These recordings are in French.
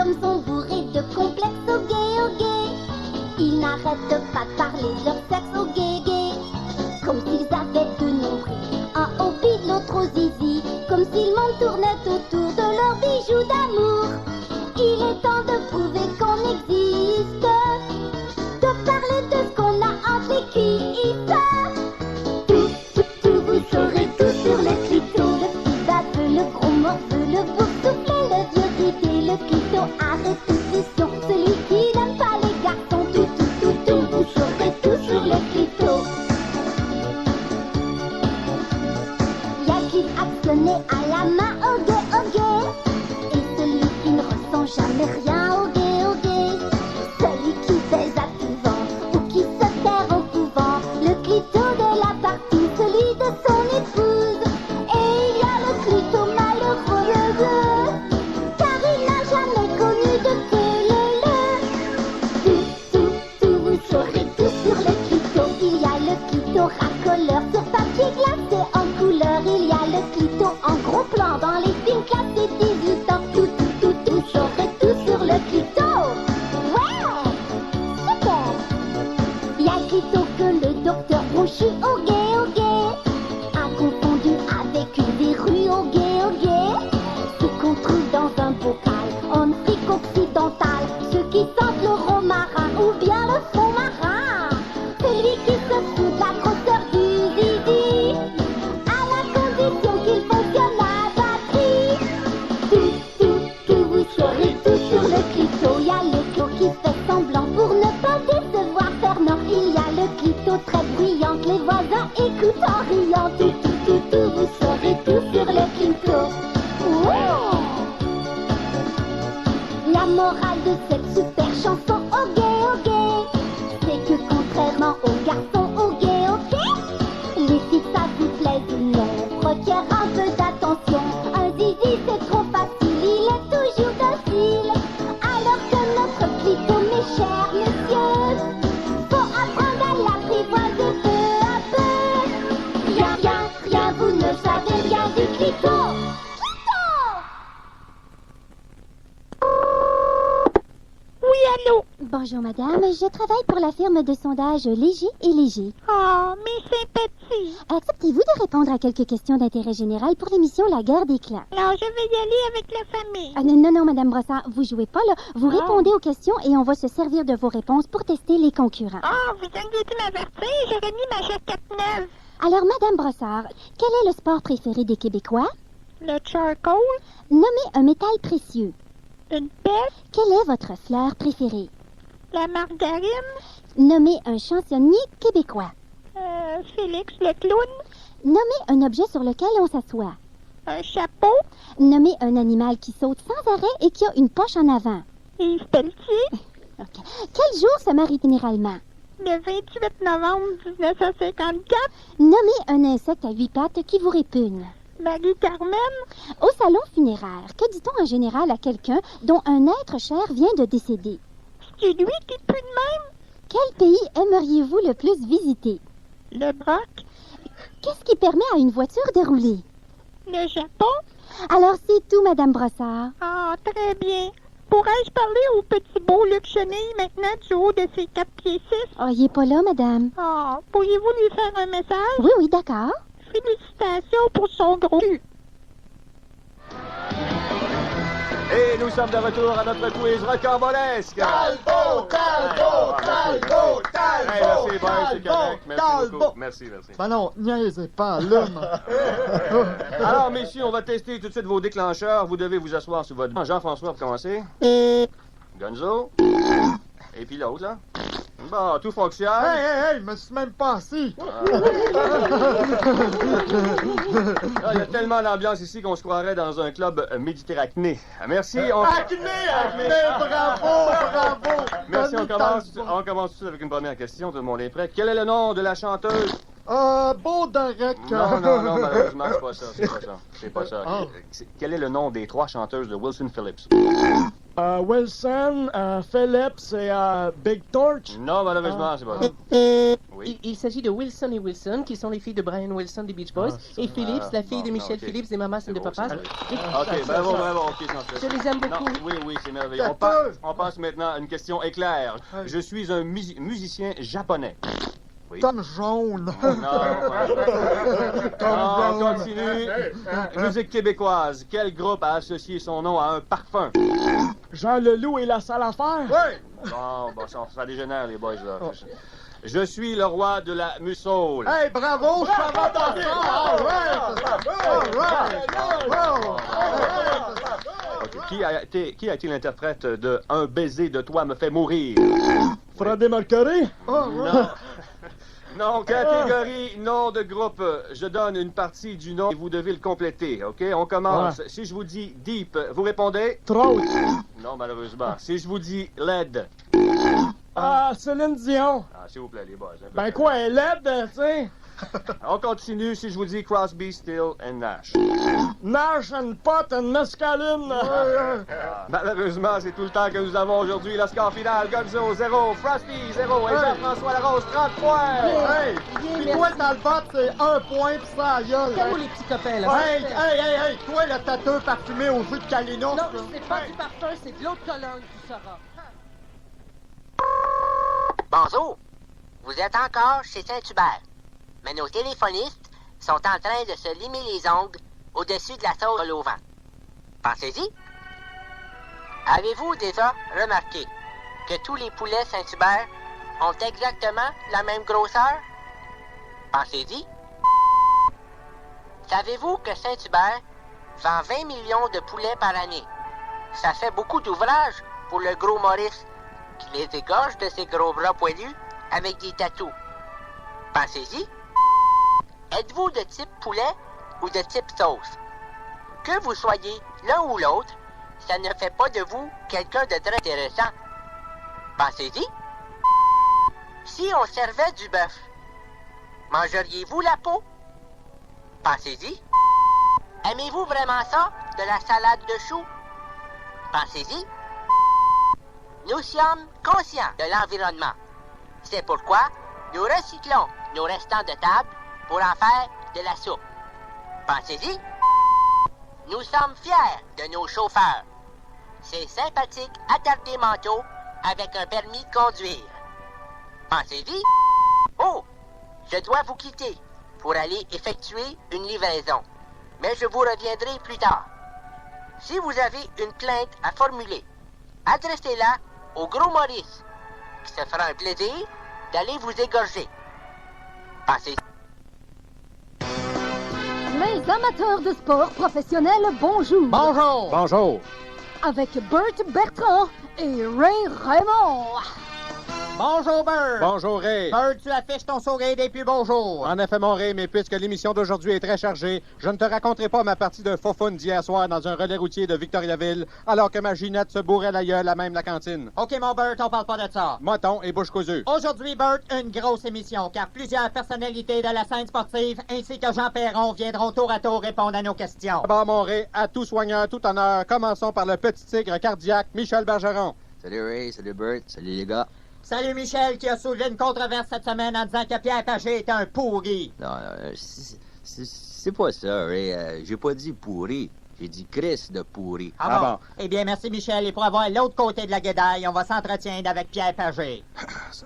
hommes sont bourrés de complexes au gay. Ils n'arrêtent pas de parler de leur sexe au gay. Comme s'ils avaient deux nombrils, un au bide, l'autre au zizi. Comme si le monde tournait autour de leurs bijoux d'amour. Il est temps de prouver qu'on existe, de parler de ce qu'on a entre les cuisses. Tout, vous saurez tout sur le clito. Le petit baveux, le gros morveux, le boursouflé, le vieux ridé, le clito à répétition. Celui qui n'aime pas les garçons. Tout, vous saurez tout sur le clito. Y'a qui actionné à la main au gay. Et celui qui ne ressent jamais rien au gay. Celui qui baise à tout vent ou qui se terre en couvent. Le clito de la partie, celui de son épouse. Et il y a le clito malheureux, car il n'a jamais connu de queue. Tout, vous saurez tout sur le clito. Il y a le clito racoleur sur papier glacé en couleur. Il y a le clito en gros plan dans les films classés 18 ans. Tout, vous saurez tout sur le clito. Ouais, super. Il y a le clito que le docteur Brochu au gay a confondu avec une verrue au gay. Ce qu'on trouve dans un bocal en Afrique occidentale. Ceux qui sentent le romarin ou bien le fond marin. Celui qui se fout de la grosseur du zizi, à la condition qu'il fonctionne à batterie. Tout, vous saurez tout sur le clito. Il y a le clito qui fait semblant pour ne pas décevoir Fernand. Il y a le clito très bruyant que les voisins écoutent en riant. Tout, vous saurez tout sur le clito. Ouais. La morale de cette super chanson au gay, c'est que contrairement aux garçons au gay, les filles ça vous plaise ou non, requiert un peu d'attention. Un zizi c'est trop facile, il est toujours docile. Alors que notre clito, mes chers messieurs, faut apprendre à l'apprivoiser peu à peu. Rien, vous ne savez rien du clito. Oui, allô? Bonjour madame, je travaille pour la firme de sondage Léger et Léger. Oh, mes sympathies. Acceptez-vous de répondre à quelques questions d'intérêt général pour l'émission La guerre des clans? Alors, je vais y aller avec la famille. Non, madame Brossard, vous jouez pas là. Vous répondez aux questions et on va se servir de vos réponses pour tester les concurrents. Oh, vous aviez dû m'avertir, j'aurais mis ma jaquette neuve. Alors madame Brossard, quel est le sport préféré des Québécois? Le charcoal, Nommez un métal précieux. une pelle, Quelle est votre fleur préférée? la margarine, Nommez un chansonnier québécois. Félix le clown, Nommez un objet sur lequel on s'assoit. un chapeau, Nommez un animal qui saute sans arrêt et qui a une poche en avant. Yves Pelletier, OK. Quel jour se marie généralement? le 28 novembre 1954, Nommez un insecte à 8 pattes qui vous répugne. Marie-Carmen, Au salon funéraire, que dit-on en général à quelqu'un dont un être cher vient de décéder? c'est lui qui pue de même, Quel pays aimeriez-vous le plus visiter? le Broc, Qu'est-ce qui permet à une voiture de rouler? le Japon. Alors c'est tout, madame Brossard. Ah, très bien. Pourrais-je parler au petit beau Luc Chenille maintenant du haut de ses 4 pieds 6? Oh, il est pas là, madame. Ah, pourriez-vous lui faire un message? Oui, d'accord. Félicitations pour son gros cul. Et nous sommes de retour à notre quiz rocambolesque. Talbot! Hey, merci, Boy, c'est correct. Merci beaucoup. Merci. Ben non, niaisez pas, allume. Alors, messieurs, on va tester tout de suite vos déclencheurs. Vous devez vous asseoir sur votre banc. Jean-François, pour commencer. Gonzo. Et puis l'autre, là. Bon, tout fonctionne. Hey, me suis même pas assis. Ah, il y a tellement d'ambiance ici qu'on se croirait dans un club méditerranéen. Merci. Acné, bravo. Merci, on commence tout de suite avec une première question. Tout le monde est prêt. Quel est le nom de la chanteuse? Baudorec. Non, malheureusement, c'est pas ça. Ah. Quel est le nom des 3 chanteuses de Wilson Phillips? Wilson, Phillips et Big Torch. Non, malheureusement, c'est pas ça. Oui. Il s'agit de Wilson et Wilson, qui sont les filles de Brian Wilson des Beach Boys, et Phillips, la fille de Michel Phillips des Mamas and the Papas. OK, bravo, OK, sans stress. Je les aime beaucoup. Non, oui, c'est merveilleux. On passe maintenant à une question éclair. Je suis un musicien japonais. Oui. Tom Jaune. Non, on continue. Musique québécoise. Quel groupe a associé son nom à un parfum? Jean Leloup et la salle à faire. Oui. Bon, ça dégénère, les boys, là. Je suis le roi de la mussoul. Hey, bravo, ça va dans Qui a été l'interprète de Un baiser de toi me fait mourir? Freddie Mercury. Non. Non, catégorie, nom de groupe. Je donne une partie du nom et vous devez le compléter, OK? On commence. Si je vous dis Deep, vous répondez? Trout. Non, malheureusement. Si je vous dis LED. Céline Dion. S'il vous plaît, les boys. Ben quoi, elle LED, tu sais? On continue si je vous dis Crosby, Still and Nash. Nash and Pot and Mescaline. Malheureusement, c'est tout le temps que nous avons aujourd'hui. Le score final, Gonzo 0, Frosty 0 et Jean-François Larose 30 points. Hey! Puis toi, dans le vote, c'est 1 point pis ça à gueule. Calme les petits copains, là. Hey! Toi, le tâteux parfumé au jus de Calinos. Non, c'est pas du parfum, c'est de l'eau de Cologne, tu sauras. Bonjour, vous êtes encore chez Saint-Hubert, mais nos téléphonistes sont en train de se limer les ongles au-dessus de la sauce au vent. Pensez-y. Avez-vous déjà remarqué que tous les poulets Saint-Hubert ont exactement la même grosseur? Pensez-y. Savez-vous que Saint-Hubert vend 20 millions de poulets par année? Ça fait beaucoup d'ouvrage pour le gros Maurice qui les égorge de ses gros bras poilus avec des tatous. Pensez-y. Êtes-vous de type poulet ou de type sauce? Que vous soyez l'un ou l'autre, ça ne fait pas de vous quelqu'un de très intéressant. Pensez-y. Si on servait du bœuf, mangeriez-vous la peau? Pensez-y. Aimez-vous vraiment ça, de la salade de choux? Pensez-y. Nous sommes conscients de l'environnement. C'est pourquoi nous recyclons nos restants de table pour en faire de la soupe. Pensez-y. Nous sommes fiers de nos chauffeurs. Ces sympathiques attardés manteaux avec un permis de conduire. Pensez-y. Oh, je dois vous quitter pour aller effectuer une livraison. Mais je vous reviendrai plus tard. Si vous avez une plainte à formuler, adressez-la au gros Maurice, qui se fera un plaisir d'aller vous égorger. Pensez. Les amateurs de sport professionnels, bonjour. Bonjour. Bonjour. Avec Bert Bertrand et Ray Raymond. Bonjour, Bird. Bonjour, Ray. Bird, tu affiches ton sourire depuis bonjour. En effet, mon Ray, mais puisque l'émission d'aujourd'hui est très chargée, je ne te raconterai pas ma partie de faux-fun d'hier soir dans un relais routier de Victoriaville, alors que ma Ginette se bourrait la gueule à même la cantine. OK, mon Bird, on parle pas de ça. Moton et bouche cousue. Aujourd'hui, Bird, une grosse émission, car plusieurs personnalités de la scène sportive ainsi que Jean Perron viendront tour à tour répondre à nos questions. Bon, mon Ray, à tout soigneur, tout honneur, commençons par le petit tigre cardiaque, Michel Bergeron. Salut Ray, salut Bert, salut les gars. Salut Michel, qui a soulevé une controverse cette semaine en disant que Pierre Pagé était un pourri. Non, c'est pas ça, Ray. J'ai pas dit pourri. J'ai dit Chris de pourri. Ah bon? Eh bien, merci Michel. Et pour avoir l'autre côté de la guédaille, on va s'entretenir avec Pierre Pagé.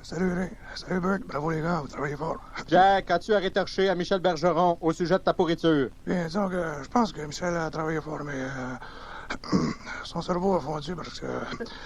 Salut Ray, salut Bert, bravo les gars, vous travaillez fort. Jack, as-tu arrêté à Michel Bergeron au sujet de ta pourriture? Bien, disons que je pense que Michel a travaillé fort, mais son cerveau a fondu parce que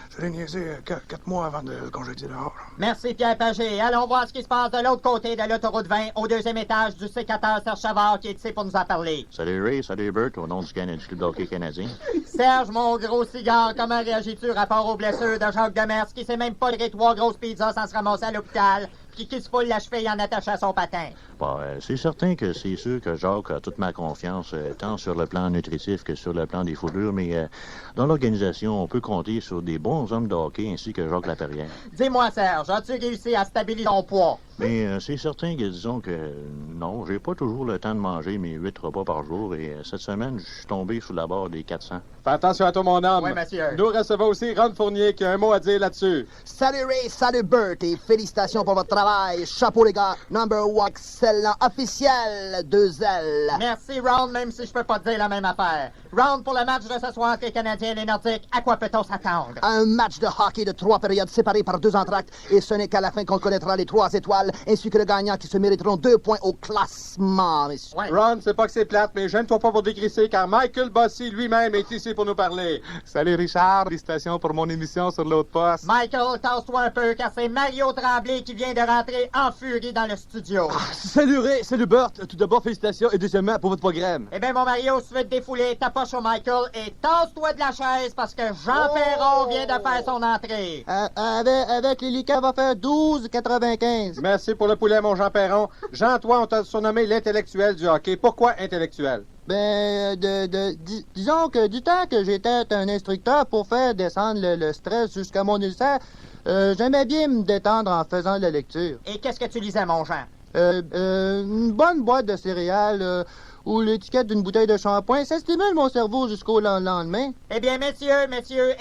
je l'ai niaisé 4 mois avant de le congédier dehors. Merci Pierre Pagé. Allons voir ce qui se passe de l'autre côté de l'autoroute 20, au 2e étage du sécateur Serge Chavard, qui est ici pour nous en parler. Salut Ray, salut Bert, au nom du Club de hockey canadien. Serge, mon gros cigare, comment réagis-tu rapport aux blessures de Jacques Demers, qui sait même pas livrer 3 grosses pizzas sans se ramasser à l'hôpital, puis qui se foule la cheville en attachant son patin? Bon, c'est certain que c'est sûr que Jacques a toute ma confiance, tant sur le plan nutritif que sur le plan des foulures, mais dans l'organisation, on peut compter sur des bons hommes de hockey ainsi que Jacques Laperrière. Dis-moi, Serge, as-tu réussi à stabiliser ton poids? Mais c'est certain que, disons que, non, j'ai pas toujours le temps de manger mes 8 repas par jour et cette semaine, je suis tombé sous la barre des 400. Fais attention à toi, mon homme. Oui, monsieur. Nous recevons aussi Ron Fournier qui a un mot à dire là-dessus. Salut Ray, salut Bert et félicitations pour votre travail. Chapeau les gars, number one, excellent, officiel, 2 ailes. Merci, Ron, même si je peux pas te dire la même affaire. Ron, pour le match de ce soir entre les Canadiens et les Nordiques, à quoi peut-on s'attendre? Un match de hockey de 3 périodes séparées par 2 entractes et ce n'est qu'à la fin qu'on connaîtra les 3 étoiles ainsi que le gagnant qui se mériteront 2 points au classement, messieurs. Ouais. Ron, c'est pas que c'est plate, mais gêne-toi pas pour décrisser car Michael Bossy lui-même est ici pour nous parler. Salut Richard, félicitations pour mon émission sur l'autre poste. Michael, tasse-toi un peu car c'est Mario Tremblay qui vient de rentrer en furie dans le studio. Salut Ray, salut Bert. Tout d'abord, félicitations et deuxièmement pour votre programme. Eh bien, mon Mario, si tu veux te défouler, tapoche au Michael et tasse-toi de la chaise parce que Jean Perron vient de faire son entrée. Avec les liqueurs, va faire 12,95. Merci pour le poulet, mon Jean Perron. Jean, toi, on t'a surnommé l'intellectuel du hockey. Pourquoi intellectuel? Disons que du temps que j'étais un instructeur pour faire descendre le stress jusqu'à mon ulcère, j'aimais bien me détendre en faisant de la lecture. Et qu'est-ce que tu lisais, mon Jean? Une bonne boîte de céréales ou l'étiquette d'une bouteille de shampoing, ça stimule mon cerveau jusqu'au lendemain. Eh bien, messieurs,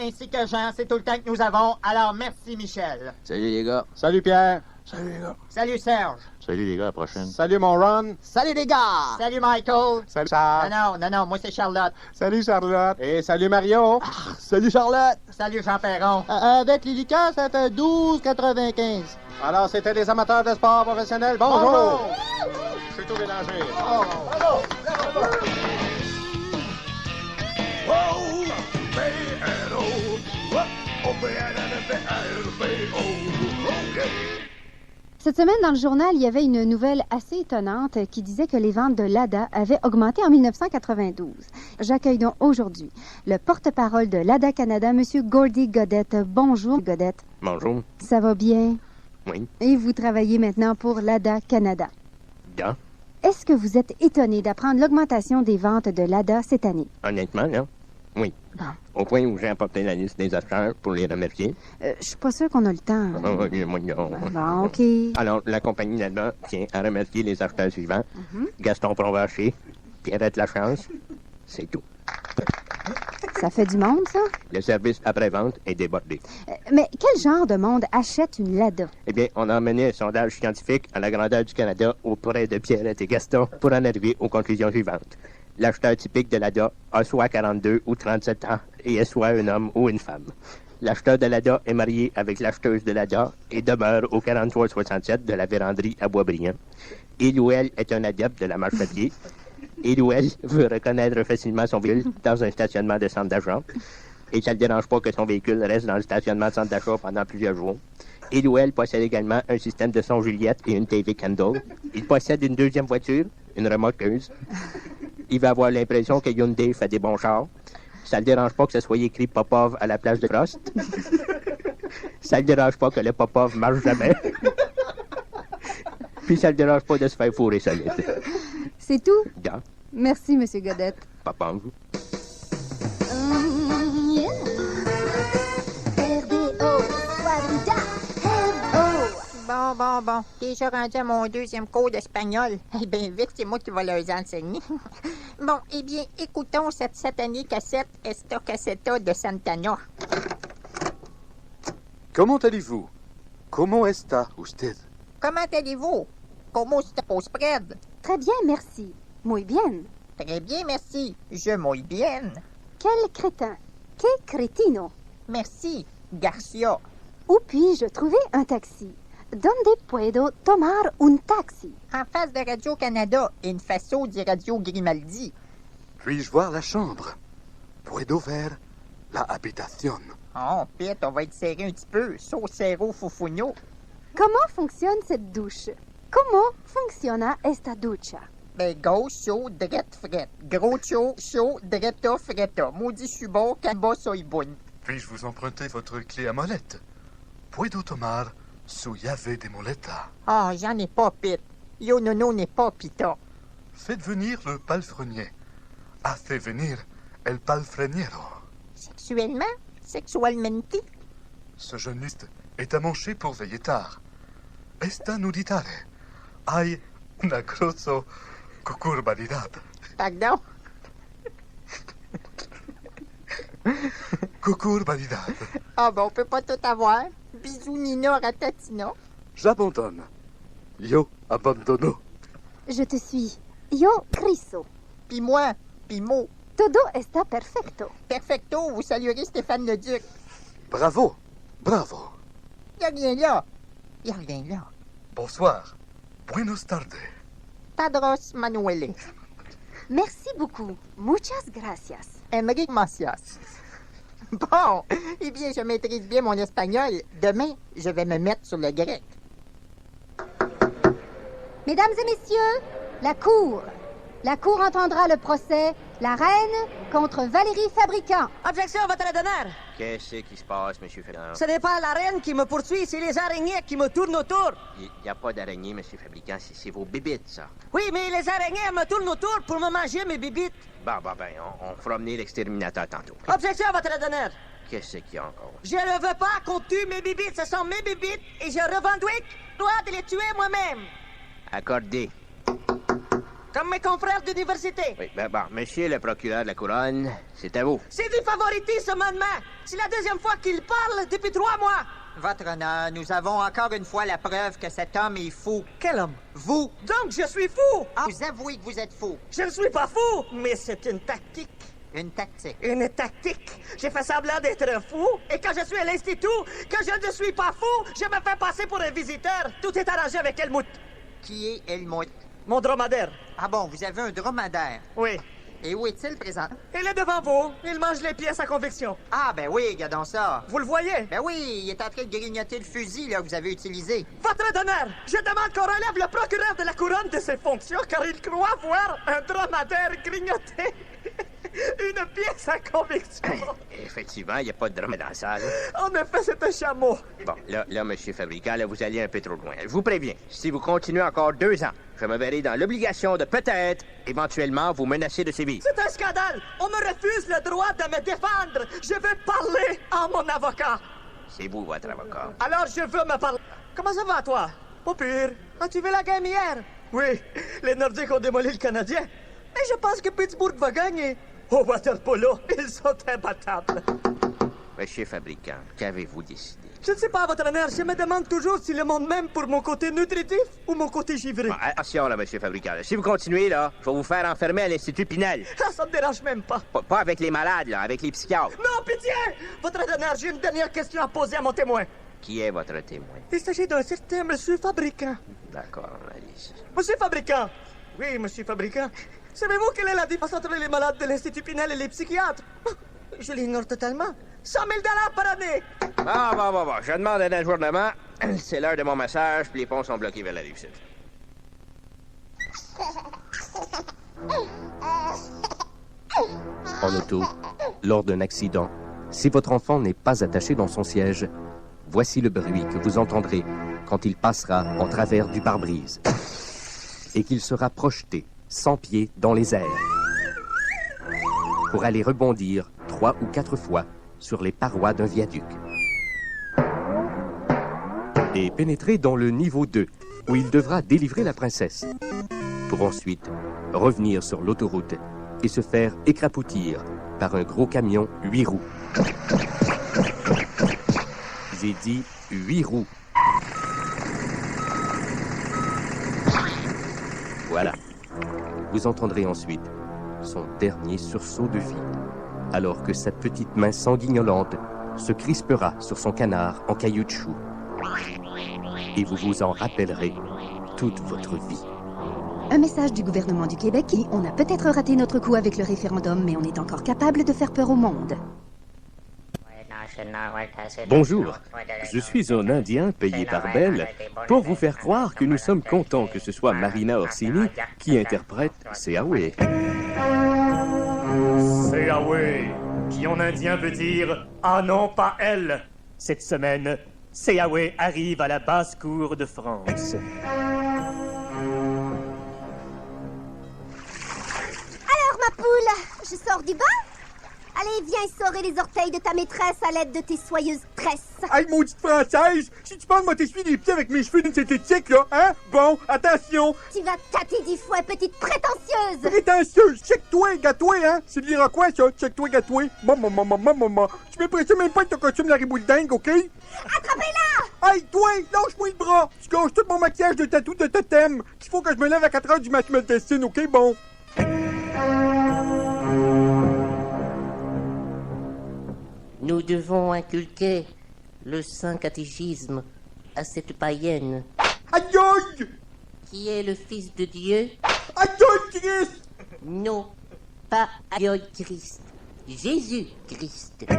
ainsi que Jean, c'est tout le temps que nous avons. Alors, merci, Michel. Salut les gars. Salut Pierre. Salut les gars. Salut, Serge. Salut les gars, à la prochaine. Salut mon Ron. Salut les gars! Salut, Michael. Salut Charles. Non, moi, c'est Charlotte. Salut Charlotte. Et salut Mario. Salut Charlotte! Salut, Jean Perron. Avec les liqueurs, ça fait 12,95. Alors, c'était des amateurs de sport professionnels. Bonjour. Je suis tout mélangé. Cette semaine, dans le journal, il y avait une nouvelle assez étonnante qui disait que les ventes de Lada avaient augmenté en 1992. J'accueille donc aujourd'hui le porte-parole de Lada Canada, M. Gordy Godette. Bonjour, Godette. Bonjour. Ça va bien? Oui. Et vous travaillez maintenant pour Lada Canada. Bien. Est-ce que vous êtes étonné d'apprendre l'augmentation des ventes de Lada cette année? Honnêtement, là, oui. Bon. Au point où j'ai apporté la liste des acheteurs pour les remercier. Je suis pas sûre qu'on a le temps. Bon, OK. Alors, la compagnie là-bas tient à remercier les acheteurs suivants. Gaston Provencher, Pierrette Lachance, c'est tout. Ça fait du monde, ça? Le service après-vente est débordé. Mais quel genre de monde achète une Lada? Eh bien, on a mené un sondage scientifique à la grandeur du Canada auprès de Pierrette et Gaston pour en arriver aux conclusions suivantes. L'acheteur typique de Lada a soit 42 ou 37 ans et est soit un homme ou une femme. L'acheteur de Lada est marié avec l'acheteuse de Lada et demeure au 4367 de la véranderie à Boisbriand. Il ou elle est un adepte de la marche papier. Il ou elle veut reconnaître facilement son véhicule dans un stationnement de centre d'achat. Et ça ne le dérange pas que son véhicule reste dans le stationnement de centre d'achat pendant plusieurs jours. Il ou elle possède également un système de son Juliette et une TV Candle. Il possède une deuxième voiture, une remorqueuse. Il va avoir l'impression que Hyundai fait des bons chars. Ça ne le dérange pas que ce soit écrit Popov à la place de Prost. Ça ne le dérange pas que le Popov marche jamais. Puis ça ne le dérange pas de se faire fourrer solide. C'est tout? Yeah. Merci, M. Godette. Papa, Bon. Déjà rendu à mon deuxième cours d'espagnol. Eh bien, vite, c'est moi qui vais leur enseigner. Bon, eh bien, écoutons cette satanée cassette Esta Cassetta de Santana. Comment allez-vous? Comment está usted? Comment allez-vous? Como está usted? Très bien, merci. Muy bien. Très bien, merci. Je muy bien. Quel crétin. Que cretino. Merci, Garcia. Où puis-je trouver un taxi? Donde puedo tomar un taxi? En face de Radio-Canada, in faso di Radio Grimaldi. Puis-je voir la chambre? Puedo ver la habitación. Oh, Pete, on va être serré un petit peu. Saucero Fufuno. Comment fonctionne cette douche? Comment funciona esta ducha? Ben, gauche, chaud, drette, frette. Gros chaud, dretta, fretta. Maudit chubo, camba, soy bonne. Puis-je vous emprunter votre clé à molette? Puedo tomar su llave de moleta. Ah, j'en ai pas, Pete. Yo nono n'est pas pita. Faites venir le palefrenier. Hace venir el palfreniero. Sexuellement? Sexualmente? Ce jeuniste est amanché pour veiller tard. esta nuditare. Hay una grosso cucurbanidad. Pardon? Cucurbanidad. Ah bon, on peut pas tout avoir. Bisous, Nina, Ratatina. J'abandonne. Yo abandono. Je te suis. Yo, Criso. Puis moi, Pimo. Todo está perfecto. Perfecto, vous saluerez Stéphane Leduc. Bravo. Bravo. Y'a rien là. Y'a rien là. Bonsoir. Buenos tardes. Tadros Manuele. Merci beaucoup. Muchas gracias. Enrique Macias. Bon, eh bien, je maîtrise bien mon espagnol. Demain, je vais me mettre sur le grec. Mesdames et messieurs, la Cour. La Cour entendra le procès La Reine contre Valérie Fabricant. Objection, votre honneur. Qu'est-ce qui se passe, M. Fabricant? Ce n'est pas la reine qui me poursuit, c'est les araignées qui me tournent autour. Il n'y a pas d'araignée, M. Fabricant, c'est vos bébites, ça. Oui, mais les araignées me tournent autour pour me manger mes bébites. Ben, on fera venir l'exterminateur tantôt. Objection, votre honneur. Qu'est-ce qu'il y a encore? Je ne veux pas qu'on tue mes bébites, ce sont mes bébites et je revendique le droit de les tuer moi-même. Accordé. Comme mes confrères d'université. Oui, monsieur le procureur de la couronne, c'est à vous. C'est du favoritisme, amendement. C'est la deuxième fois qu'il parle depuis 3 mois. Votre honneur, nous avons encore une fois la preuve que cet homme est fou. Quel homme? Vous. Donc je suis fou. Ah, vous avouez que vous êtes fou. Je ne suis pas fou, mais c'est une tactique. Une tactique. Une tactique. J'ai fait semblant d'être fou, et quand je suis à l'institut, que je ne suis pas fou, je me fais passer pour un visiteur. Tout est arrangé avec Helmut. Qui est Helmut? Mon dromadaire. Ah bon, vous avez un dromadaire? Oui. Et où est-il présent? Il est devant vous. Il mange les pièces à conviction. Ah, ben oui, regardons ça. Vous le voyez? Ben oui, il est en train de grignoter le fusil là, que vous avez utilisé. Votre honneur, je demande qu'on relève le procureur de la couronne de ses fonctions, car il croit voir un dromadaire grignoter une pièce à conviction. Effectivement, il n'y a pas de drame dans la salle. En effet, c'est un chameau. Bon, là, monsieur Fabricant, là, vous allez un peu trop loin. Je vous préviens, si vous continuez encore 2 ans, je me verrai dans l'obligation de peut-être, éventuellement, vous menacer de sévir. C'est un scandale. On me refuse le droit de me défendre. Je veux parler à mon avocat. C'est vous, votre avocat. Alors, je veux me parler. Comment ça va, toi? Pas pire. As-tu vu la game hier? Oui, les Nordiques ont démoli le Canadien. Et je pense que Pittsburgh va gagner. Au waterpolo, ils sont imbattables. Monsieur Fabricant, qu'avez-vous décidé? Je ne sais pas, votre honneur. Je me demande toujours si le monde m'aime pour mon côté nutritif ou mon côté givré. Bon, attention, là, monsieur Fabricant. Si vous continuez, là, je vais vous faire enfermer à l'Institut Pinel. Ça me dérange même pas. Pas avec les malades, là, avec les psychiatres. Non, pitié! Votre honneur, j'ai une dernière question à poser à mon témoin. Qui est votre témoin? Il s'agit d'un certain monsieur Fabricant. D'accord, allez-y. Monsieur Fabricant! Oui, monsieur Fabricant. Savez-vous quelle est la différence entre les malades de l'Institut Pinel et les psychiatres? Je l'ignore totalement. 100 000 $ par année! Bon. Je demande un ajournement. C'est l'heure de mon massage, puis les ponts sont bloqués vers la rive sud. En auto, lors d'un accident, si votre enfant n'est pas attaché dans son siège, voici le bruit que vous entendrez quand il passera en travers du pare-brise et qu'il sera projeté 100 pieds dans les airs pour aller rebondir 3 ou 4 fois sur les parois d'un viaduc et pénétrer dans le niveau 2 où il devra délivrer la princesse pour ensuite revenir sur l'autoroute et se faire écrapoutir par un gros camion 8 roues. J'ai dit 8 roues. Voilà. Vous entendrez ensuite son dernier sursaut de vie, alors que sa petite main sanguignolante se crispera sur son canard en caoutchouc. Et vous vous en rappellerez toute votre vie. Un message du gouvernement du Québec qui, on a peut-être raté notre coup avec le référendum, mais on est encore capable de faire peur au monde. Bonjour, je suis un Indien payé par Bell pour vous faire croire que nous sommes contents que ce soit Marina Orsini qui interprète Seawe. Seawe, qui en indien veut dire « Ah non, pas elle ». Cette semaine, Seawe arrive à la basse-cour de France. Alors, ma poule, je sors du bain? Allez, viens essorer les orteils de ta maîtresse à l'aide de tes soyeuses tresses. Hey, maudite française! Si tu penses que moi t'essuyer les pieds avec mes cheveux d'une synthétique, là, hein? Bon, attention! Tu vas tâter 10 fois, petite prétentieuse! Prétentieuse! Check-toi, gâte-toi, hein? C'est de lire quoi, ça? Check-toi, gâte-toi. Maman. Tu m'impressionnes même pas avec ton costume la riboule dingue, OK? Attrapez-la! Hey, toi! Lâche-moi le bras! Tu gâches tout mon maquillage de tatou de totem! Qu'il faut que je me lève à 4h du matin, me le destine, OK? Bon. Nous devons inculquer le saint catéchisme à cette païenne. Aïe aïe! Qui est le Fils de Dieu? Aïe aïe, Christ! Non, pas aïe aïe Christ. Jésus Christ. Aïe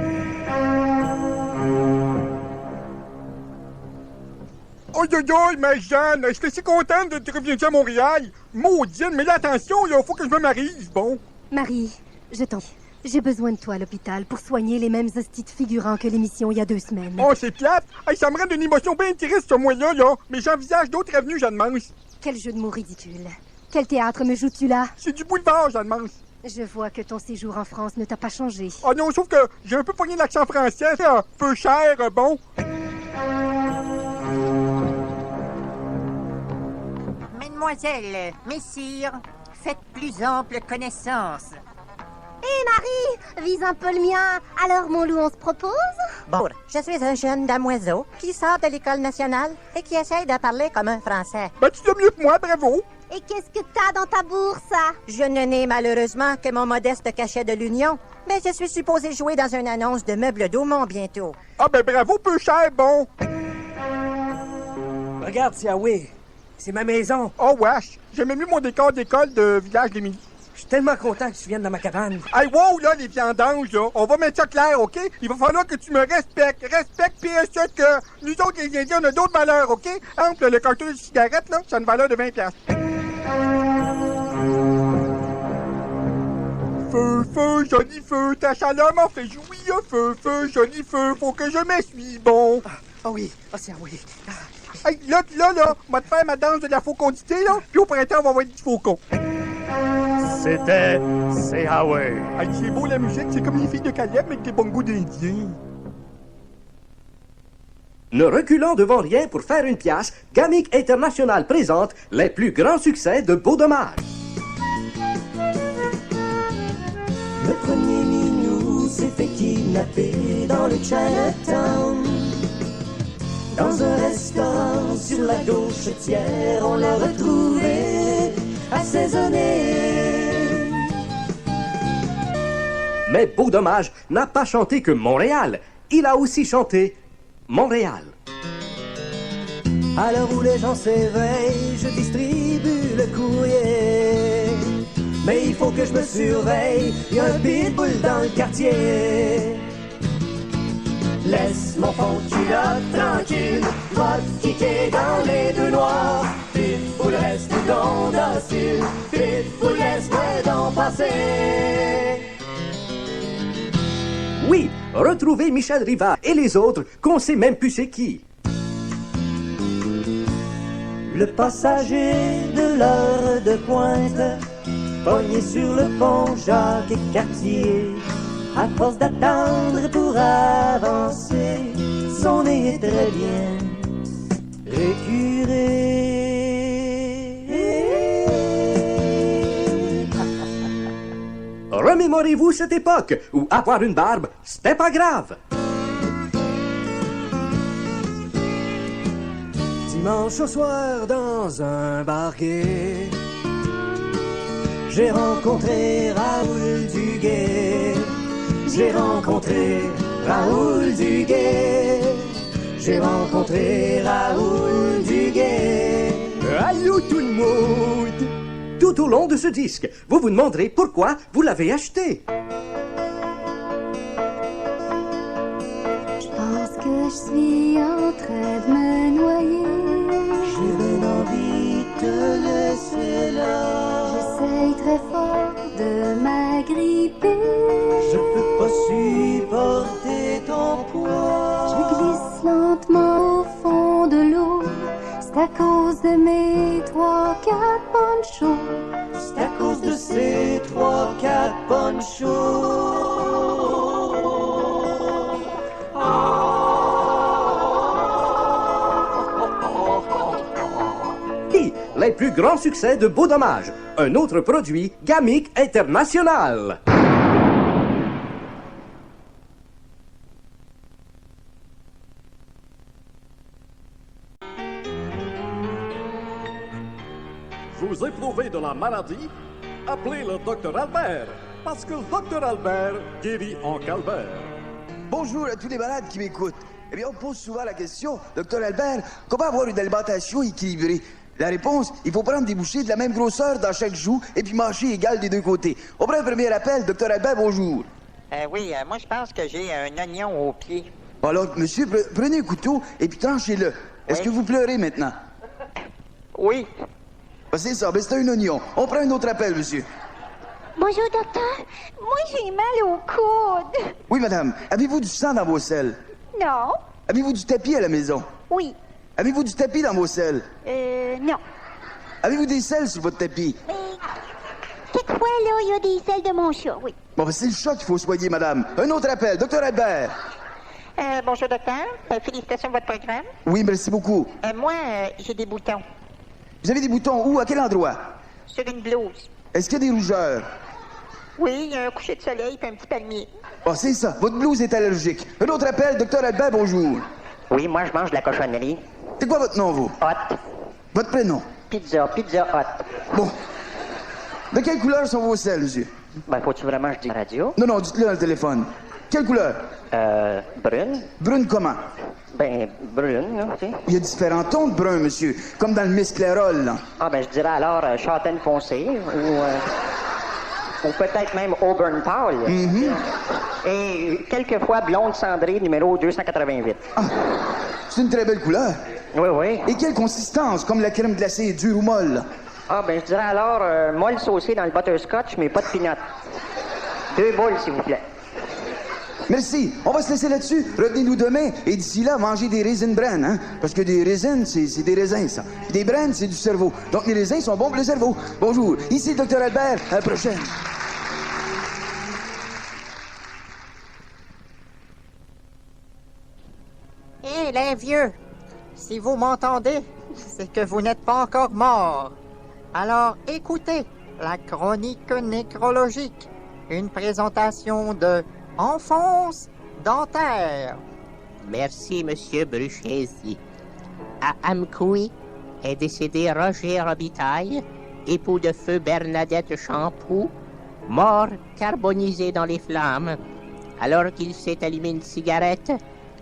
aïe aïe, ma Jeanne! Je suis si contente de te revenir à Montréal! Maudine, mais là, attention, là, faut que je me marie, bon! Marie, je t'en prie. J'ai besoin de toi à l'hôpital pour soigner les mêmes hosties de figurants que l'émission il y a 2 semaines. Oh, c'est plate! Hey, ça me rend une émotion bien triste, ce mois-là, là! Mais j'envisage d'autres avenues, Jeanne Mance. Quel jeu de mots ridicule. Quel théâtre me joues-tu là? C'est du boulevard, Jeanne Mance. Je vois que ton séjour en France ne t'a pas changé. Oh non, sauf que j'ai un peu pogné l'accent français, là. Peu cher, bon. Mesdemoiselles, messires, faites plus ample connaissance. Hé, Marie, vise un peu le mien. Alors, mon loup, on se propose? Bon, je suis un jeune damoiseau qui sort de l'école nationale et qui essaye de parler comme un Français. Ben, tu l'as mieux que moi, bravo. Et qu'est-ce que t'as dans ta bourse? Je ne n'ai malheureusement que mon modeste cachet de l'Union, mais je suis supposé jouer dans une annonce de meubles d'Aumont bientôt. Ah ben bravo, peu cher, bon. Regarde, c'est Yahweh. C'est ma maison. Oh wesh, j'aimais mieux mon décor d'école de village des Midi. Je suis tellement content que tu viennes dans ma cabane. Hey, wow, là, les viandanges, là, on va mettre ça clair, OK? Il va falloir que tu me respectes. Respecte, puis que nous autres, les Indiens, on a d'autres valeurs, OK? Exemple, le carton de cigarette, là, ça a une valeur de 20$. Feu, joli feu, ta chaleur m'en fait jouir. Feu, joli feu, faut que je m'essuie, bon. Ah oui, c'est oui. Hey, là, on va te faire ma danse de la faucondité, là, puis au printemps, on va avoir des faucons. C'était Yahweh. Hey, c'est beau la musique, c'est comme les filles de Caleb, mais avec des bongos d'Indiens. Ne reculant devant rien pour faire une pièce, Gamic International présente les plus grands succès de Beau Dommage. Le premier minou s'est fait kidnapper dans le Chinatown. Dans un restaurant sur la gauchetière, on l'a retrouvé assaisonné. Mais Beau Dommage n'a pas chanté que Montréal, il a aussi chanté Montréal. À l'heure où les gens s'éveillent, je distribue le courrier. Mais il faut que je me surveille, y a un pitbull dans le quartier. Laisse mon fond de culotte tranquille, va te kicker dans les deux noirs. Pitbull reste donc docile, Pitbull laisse-moi donc passer. Oui, retrouvez Michel Rivard et les autres qu'on sait même plus c'est qui. Le passager de l'heure de pointe, pogné sur le pont Jacques et Cartier. À force d'attendre pour avancer, son nez est très bien récuré. Remémorez-vous cette époque où avoir une barbe, c'était pas grave. Dimanche au soir dans un bar gay, j'ai rencontré Raoul Duguay. J'ai rencontré Raoul Duguay. J'ai rencontré Raoul Duguay. Allô tout le monde! Tout au long de ce disque, vous vous demanderez pourquoi vous l'avez acheté. Je pense que je suis en train de me noyer. J'ai bien envie de te laisser là. J'essaye très fort de m'agripper. Je peux pas supporter ton poids. Je glisse lentement au fond de l'eau. C'est à cause de mes 3-4 ponchos. C'est à cause de ces 3-4 ponchos. les plus grands succès de Beau Dommage. Un autre produit, Gamic International. Vous éprouvez de la maladie? Appelez le Dr Albert, parce que le Dr Albert guérit en calvaire. Bonjour à tous les malades qui m'écoutent. Eh bien, on pose souvent la question, Dr Albert, comment avoir une alimentation équilibrée? La réponse, il faut prendre des bouchées de la même grosseur dans chaque joue et puis manger égal des deux côtés. On prend un premier appel, Dr Albert, bonjour. Oui, moi je pense que j'ai un oignon au pied. Alors, monsieur, prenez un couteau et puis tranchez-le. Est-ce que vous pleurez maintenant? Oui. Ah, c'est ça, ben c'est un oignon. On prend un autre appel, monsieur. Bonjour, docteur. Moi, j'ai mal au coude. Oui, madame. Avez-vous du sang dans vos selles? Non. Avez-vous du tapis à la maison? Oui. Avez-vous du tapis dans vos selles? Non. Avez-vous des selles sur votre tapis? Quelquefois, là, il y a des selles de mon chat, oui. Bon, ben c'est le chat qu'il faut soigner, madame. Un autre appel, Dr Albert. Bonjour, docteur. Félicitations pour votre programme. Oui, merci beaucoup. Moi, j'ai des boutons. Vous avez des boutons où? À quel endroit? Sur une blouse. Est-ce qu'il y a des rougeurs? Oui, un coucher de soleil et un petit palmier. Oh, c'est ça. Votre blouse est allergique. Un autre appel, Dr Albert, bonjour. Oui, moi, je mange de la cochonnerie. C'est quoi votre nom, vous? Hot. Votre prénom? Pizza hot. Bon. De quelle couleur sont vos selles, monsieur? Ben, faut-tu vraiment que je dise la radio? Non, non, dites-le dans le téléphone. Quelle couleur? Brune. Brune comment? Ben, brune, là, tu sais. Il y a différents tons de brun, monsieur. Comme dans le Miss Clairol, là. Ah, ben, je dirais alors châtaigne foncée ou peut-être même auburn pâle. Et quelquefois blonde cendrée numéro 288. Ah, c'est une très belle couleur. Oui, oui. Et quelle consistance, comme la crème glacée, dure ou molle? Ah, ben, je dirais alors molle saucée dans le butterscotch, mais pas de peanut. 2 boules, s'il vous plaît. Merci. On va se laisser là-dessus. Revenez-nous demain. Et d'ici là, mangez des raisins bran, hein? Parce que des raisins, c'est des raisins, ça. Puis des brans, c'est du cerveau. Donc, les raisins sont bons pour le cerveau. Bonjour. Ici le Dr Albert. À la prochaine. Hé, les vieux, si vous m'entendez, c'est que vous n'êtes pas encore morts. Alors écoutez la chronique nécrologique, une présentation de Enfonce dentaire. Merci, Monsieur Bruchesi. À Amkoui est décédé Roger Robitaille, époux de feu Bernadette Champoux, mort carbonisé dans les flammes, alors qu'il s'est allumé une cigarette,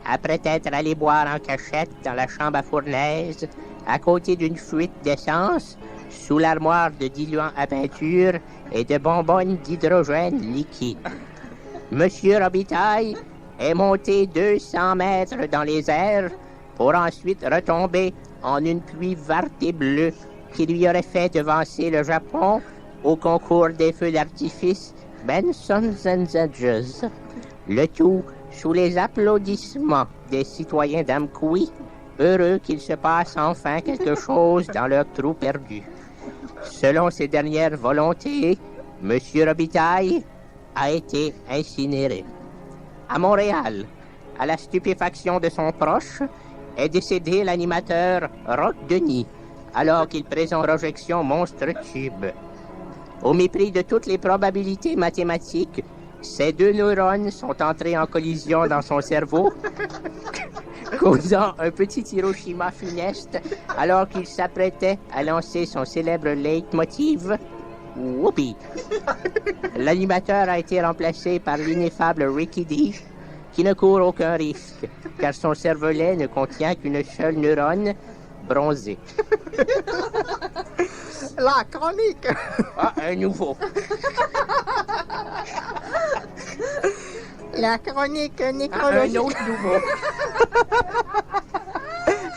après être allé boire en cachette dans la chambre à fournaise, à côté d'une fuite d'essence, sous l'armoire de diluant à peinture et de bonbonnes d'hydrogène liquide. Monsieur Robitaille est monté 200 mètres dans les airs pour ensuite retomber en une pluie verte et bleue qui lui aurait fait devancer le Japon au concours des feux d'artifice Benson's and Edges. Le tout sous les applaudissements des citoyens d'Amkoui, heureux qu'il se passe enfin quelque chose dans leur trou perdu. Selon ses dernières volontés, Monsieur Robitaille a été incinéré. À Montréal, à la stupéfaction de son proche, est décédé l'animateur Roch Denis, alors qu'il présente projection Monstre Tube. Au mépris de toutes les probabilités mathématiques, ces 2 neurones sont entrés en collision dans son cerveau, causant un petit Hiroshima funeste, alors qu'il s'apprêtait à lancer son célèbre leitmotiv « Whoopie ». L'animateur a été remplacé par l'ineffable Ricky D, qui ne court aucun risque, car son cervelet ne contient qu'une seule neurone bronzée. La chronique. Ah, un nouveau. La chronique nécrologique. Un autre nouveau.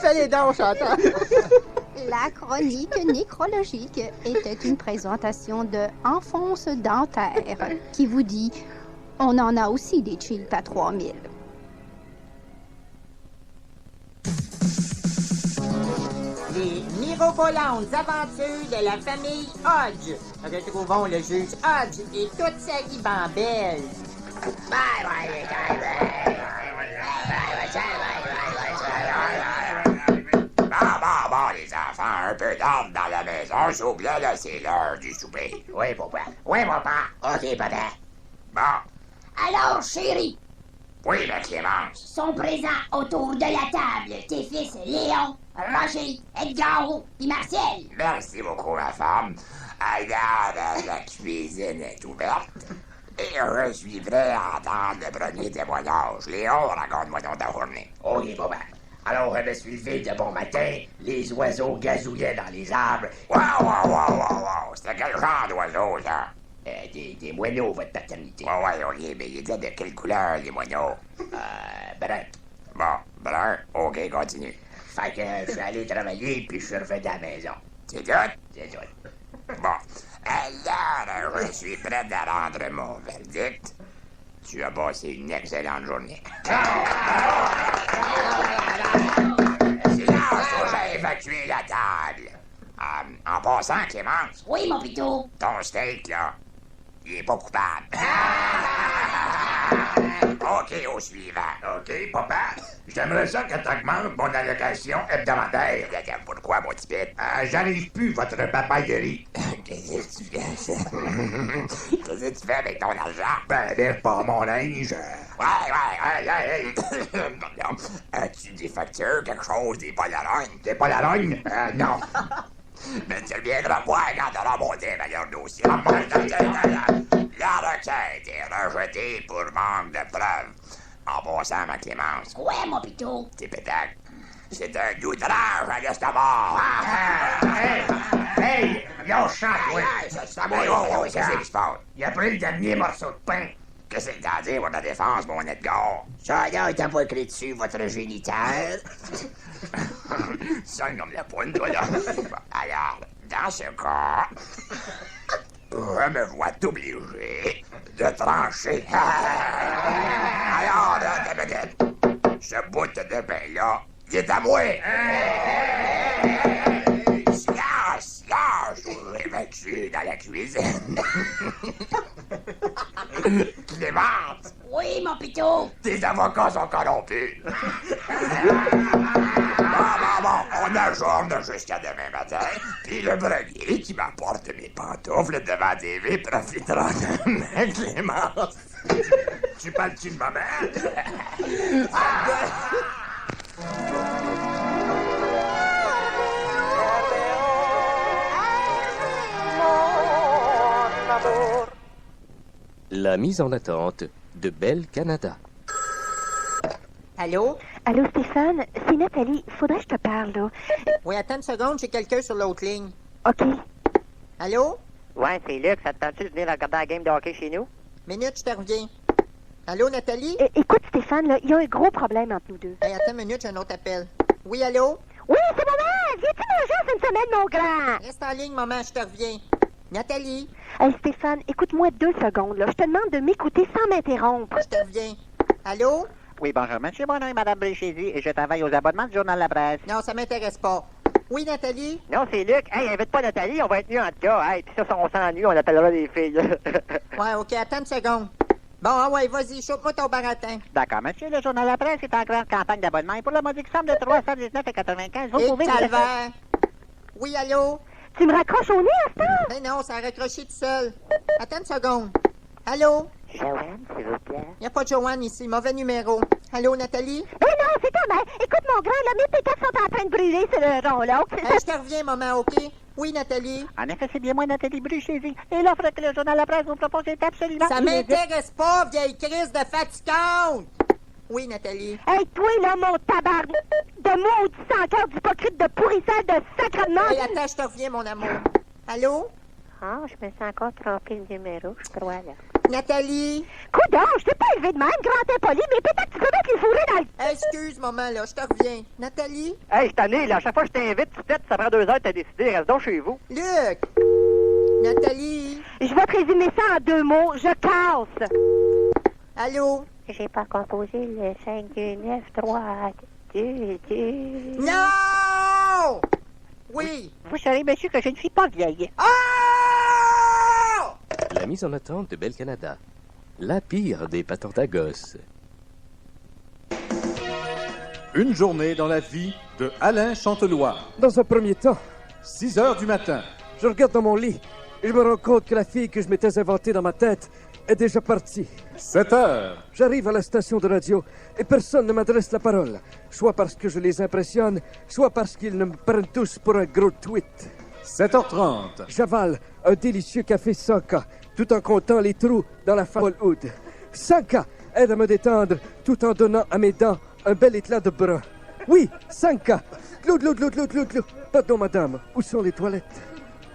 Fais-les donc, Chantal. La chronique nécrologique était une présentation de Enfonce dentaire qui vous dit « On en a aussi des cheap à 3000 ». Les mirobolantes aventures de la famille Hodge. Retrouvons le juge Hodge et toute sa ribambelle. Bon, les enfants, un peu Rentre dans la maison, s'il vous plaît, là, c'est l'heure du souper. Oui, papa. Oui, papa. OK, papa. Bon. Alors, chérie, Oui, ma Clémence. sont présents autour de la table tes fils Léon, Roger, Edgar et Martial. Merci beaucoup, ma femme. Alors, la cuisine est ouverte. Et je suis prêt à entendre le premier témoignage. Léon, raconte-moi donc ta journée. OK, papa. Alors, je me suis levé de bon matin, les oiseaux gazouillaient dans les arbres. Wow. C'était quel genre d'oiseau, ça? Des moineaux, votre paternité. Ouais, OK, mais ils étaient de quelle couleur, les moineaux? Brun. Bon, brun. OK, continue. Fait que je suis allé travailler, puis je suis revenu à la maison. C'est tout? C'est tout. Bon. Alors, je suis prêt à rendre mon verdict. Tu as passé une excellente journée. Silence, j'ai évacué la table. En passant, Clémence. Oui, mon pitou. Ton steak, là, il est pas coupable. OK, au suivant. OK, papa. J'aimerais ça que tu augmentes mon allocation hebdomadaire. Pourquoi, mon petit pit? J'arrive plus, votre papayerie. Qu'est-ce que tu fais? Qu'est-ce que tu fais avec ton argent? Ben, lève pas mon linge. Ouais. As-tu des factures, quelque chose, des Polaroids? Des Polaroids? Non. Mais tu reviendras voir quand t'auras monté meilleur dossier. La requête est rejetée pour manque de preuves. En passant, ma Clémence. Ouais, mon pitou. C'est pétacle. C'est un outrage à l'estomac. Hey, lâche-en, oui. Qu'est-ce qui se passe? Il a pris le dernier morceau de pain. Qu'est-ce que t'as dit pour ta défense, mon Edgar? Ça, là, t'as pas écrit dessus, votre géniteur. Sonne comme la pointe, toi, là. Alors, dans ce cas, je me vois obligé de trancher. Alors, ce bout de pain-là, il est à moi. Silence, j'évacue dans la cuisine. Clémence! Oui, mon pitou. Tes avocats sont corrompus. Bon, on ajourne jusqu'à demain matin, puis le braguier qui m'apporte mes pantoufles devant la TV profitera de ma Clémence. Tu parles-tu de maman? La mise en attente de Bell Canada. Allô? Allô, Stéphane? C'est Nathalie. Faudrait que je te parle, là. Oui, attends une seconde, j'ai quelqu'un sur l'autre ligne. OK. Allô? Ouais, c'est Luc. Ça te tente-tu de venir regarder la game de hockey chez nous? Minute, je te reviens. Allô, Nathalie? Écoute, Stéphane, là, il y a un gros problème entre nous deux. Hey, attends une minute, j'ai un autre appel. Oui, allô? Oui, c'est maman! Viens-tu manger une semaine, mon grand? Reste en ligne, maman, je te reviens. Nathalie? Hey, Stéphane, écoute-moi 2 secondes, là. Je te demande de m'écouter sans m'interrompre. Je te reviens. Allô? Oui, bonjour, monsieur. Mon nom est Mme Bréchézy et je travaille aux abonnements du Journal La Presse. Non, ça m'intéresse pas. Oui, Nathalie? Non, c'est Luc. Hey, invite pas Nathalie, on va être mieux en tout cas. Hey, pis ça, si on s'ennuie, on appellera les filles. Ouais, OK, attends une seconde. Bon, ah ouais, vas-y, chope-moi ton baratin. D'accord, monsieur. Le Journal La Presse est en grande campagne d'abonnement et pour la modique somme de 319,95, vous Et pouvez... calvaire. Oui, allô? Tu me raccroches au nez à ce temps? Ben non, ça a raccroché tout seul. Attends une seconde. Allô? Joanne, s'il vous plaît. Il n'y a pas de Joanne ici, mauvais numéro. Allô, Nathalie? Ben non, c'est ta mère. Écoute, mon grand, là, mes pétates sont en train de brûler sur le rond-là. Hey, je te reviens, maman, OK? Oui, Nathalie? En effet, c'est bien moi, Nathalie Bréchézy. Et l'offre que le Journal La Presse vous propose est absolument... Ça m'intéresse pas, vieille crise de fatigante! Oui, Nathalie? Hey, toi, là, mon tabarn... de maudit sans-cœur d'hypocrite de pourrissage de sacrement... Hey, attends, je te reviens, mon amour. Allô? Ah, je me sens encore trompé le numéro, je crois, là. Nathalie? Coudonc, je t'ai pas élevé de même, grand impoli, mais peut-être que tu peux mettre les fourrés dans le... Excuse, maman, là, je te reviens. Nathalie? Hey, cette année, là, à chaque fois que je t'invite, tu têtes, ça prend 2 heures de te décider, reste donc chez vous. Luc! Nathalie? Je vais te résumer ça en 2 mots, je casse. Allô? J'ai pas composé le 5, 2, 9, 3, 2, 2... Non! Oui! Vous savez, monsieur, que je ne suis pas vieille. Oh! La mise en attente de Bell Canada. La pire des patentes à gosses. Une journée dans la vie de Alain Chanteloire. Dans un premier temps, 6 heures du matin. Je regarde dans mon lit et je me rends compte que la fille que je m'étais inventée dans ma tête est déjà partie. 7 heures. J'arrive à la station de radio et personne ne m'adresse la parole. Soit parce que je les impressionne, soit parce qu'ils me prennent tous pour un gros tweet. 7h30. J'avale un délicieux café Sanka tout en comptant les trous dans la Hollywood. Sanka aide à me détendre tout en donnant à mes dents un bel éclat de brun. Oui, Sanka. Glou, glou, glou, glou, glou, glou. Pardon, madame. Où sont les toilettes?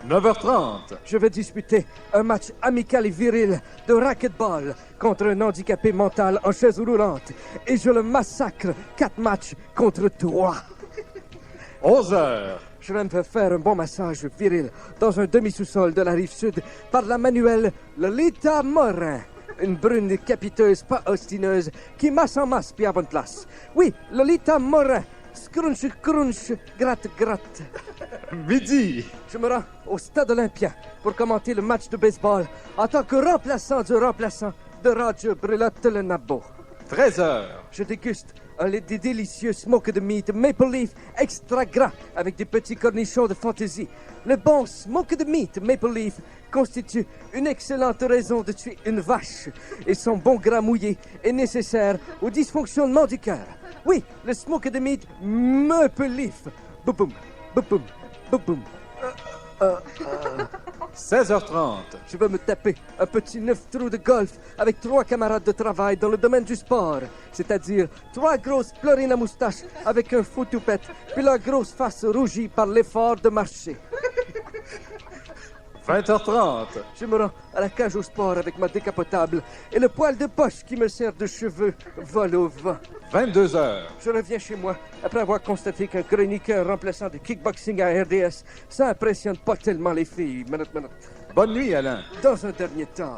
9h30. Je vais disputer un match amical et viril de racquetball contre un handicapé mental en chaise roulante. Et je le massacre 4 matchs contre 3. 11h. Je vais me faire un bon massage viril dans un demi-sous-sol de la Rive-Sud par la manuelle Lolita Morin. Une brune capiteuse pas ostineuse qui masse en masse puis à bonne place. Oui, Lolita Morin. Scrunch, crunch, gratte, gratte. Midi. Je me rends au stade Olympien pour commenter le match de baseball en tant que remplaçant du remplaçant de Roger Brelotte le Nabo. 13h. Je déguste des délicieux smoked meat maple leaf extra gras avec des petits cornichons de fantaisie. Le bon smoked meat maple leaf constitue une excellente raison de tuer une vache et son bon gras mouillé est nécessaire au dysfonctionnement du cœur. Oui, le smoked meat maple leaf. Boum, boum, boum, boum, boum. 16h30. Je vais me taper un petit 9 trous de golf avec 3 camarades de travail dans le domaine du sport. C'est-à-dire 3 grosses pleurines à moustache avec un faux toupette, puis leur grosse face rougie par l'effort de marcher. 20h30. Je me rends à la cage au sport avec ma décapotable et le poil de poche qui me sert de cheveux vole au vent. 22h. Je reviens chez moi après avoir constaté qu'un chroniqueur remplaçant de kickboxing à RDS, ça impressionne pas tellement les filles. Minute. Bonne nuit, Alain. Dans un dernier temps.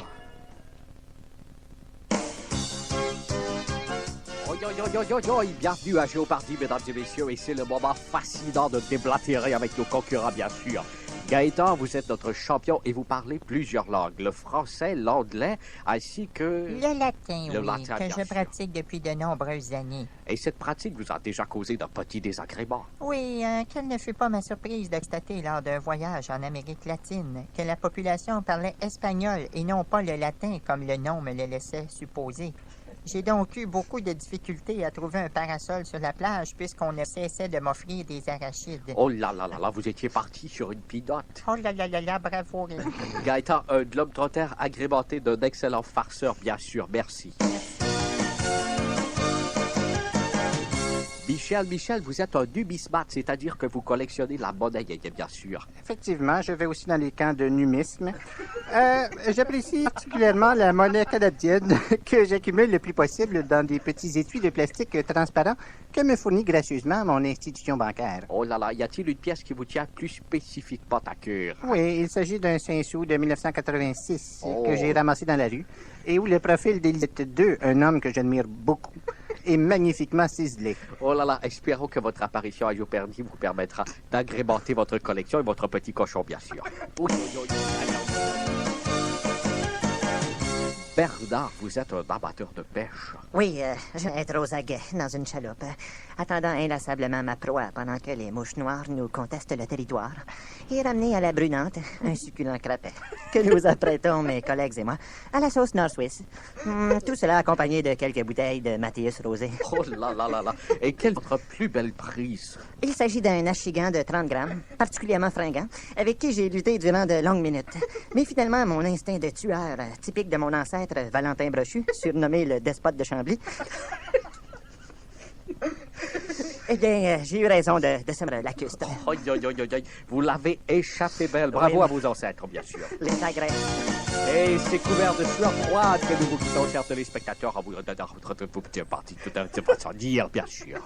Bienvenue à Géopardy, mesdames et messieurs, et c'est le moment fascinant de déblatérer avec nos concurrents, bien sûr. Gaëtan, vous êtes notre champion et vous parlez plusieurs langues, le français, l'anglais, ainsi que... Le latin, le oui, latin, que bien je sûr. pratique depuis de nombreuses années. Et cette pratique vous a déjà causé de petits désagréments. Oui, quelle ne fut pas ma surprise de constater lors d'un voyage en Amérique latine que la population parlait espagnol et non pas le latin comme le nom me le laissait supposer. J'ai donc eu beaucoup de difficultés à trouver un parasol sur la plage puisqu'on ne cessait de m'offrir des arachides. Oh là là là là, vous étiez parti sur une pinotte. Oh là là là là, bravo. Gaëtan, un globe-trotter agrémenté d'un excellent farceur, bien sûr. Merci. Michel, vous êtes un numismate, c'est-à-dire que vous collectionnez la monnaie, bien sûr. Effectivement, je vais aussi dans les camps de numisme. J'apprécie particulièrement la monnaie canadienne que j'accumule le plus possible dans des petits étuis de plastique transparents que me fournit gracieusement mon institution bancaire. Oh là là, y a-t-il une pièce qui vous tient plus spécifiquement à cœur? Oui, il s'agit d'un 5 sous de 1986 Oh. que j'ai ramassé dans la rue et où le profil d'Elisabeth II, un homme que j'admire beaucoup, est magnifiquement ciselé. Oh là là, espérons que votre apparition à Géopardy vous permettra d'agrémenter votre collection et votre petit cochon, bien sûr. Bernard, vous êtes un amateur de pêche. Oui, je vais être aux aguets dans une chaloupe, attendant inlassablement ma proie pendant que les mouches noires nous contestent le territoire et ramener à la brunante un succulent crapet que nous apprêtons, mes collègues et moi, à la sauce nord-suisse. Tout cela accompagné de quelques bouteilles de Mathias Rosé. Oh là là là là. Et quelle est votre plus belle prise? Il s'agit d'un achigan de 30 grammes, particulièrement fringant, avec qui j'ai lutté durant de longues minutes. Mais finalement, mon instinct de tueur, typique de mon ancêtre Valentin Brochu, surnommé le despote de Chambly, eh bien, j'ai eu raison de se me lacustre. Oh, vous l'avez échappé belle. Bravo Oui. à vos ancêtres, bien sûr. Les agrès. Et c'est couvert de sueur froide que nous vous quittons, chers téléspectateurs, en vous donnant votre petite partie tout à façon dire, bien sûr.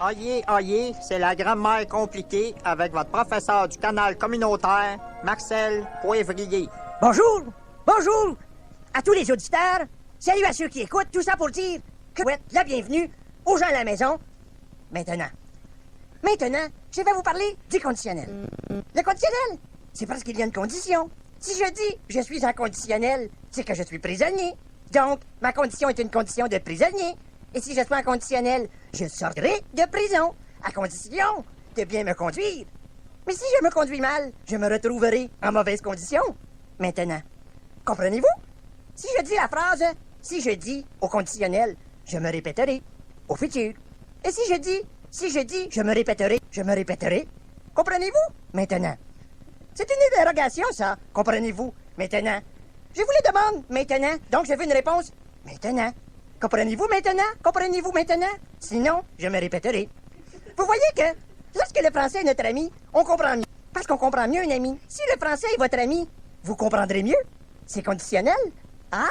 Oyez, c'est la grammaire compliquée avec votre professeur du canal communautaire, Marcel Poivrier. Bonjour à tous les auditeurs. Salut à ceux qui écoutent. Tout ça pour dire que vous êtes la bienvenue aux gens à la maison. Maintenant, je vais vous parler du conditionnel. Le conditionnel, c'est parce qu'il y a une condition. Si je dis je suis en conditionnel, c'est que je suis prisonnier. Donc, ma condition est une condition de prisonnier. Et si je suis en conditionnel, je sortirai de prison, à condition de bien me conduire. Mais si je me conduis mal, je me retrouverai en mauvaise condition. Maintenant, comprenez-vous? Si je dis la phrase, si je dis au conditionnel, je me répéterai au futur. Et si je dis, je me répéterai. Comprenez-vous? Maintenant. C'est une interrogation, ça. Comprenez-vous? Maintenant. Je vous le demande maintenant. Donc, je veux une réponse maintenant. Comprenez-vous maintenant? Comprenez-vous maintenant? Sinon, je me répéterai. Vous voyez que, lorsque le français est notre ami, on comprend mieux. Parce qu'on comprend mieux un ami. Si le français est votre ami, vous comprendrez mieux. C'est conditionnel. Ah?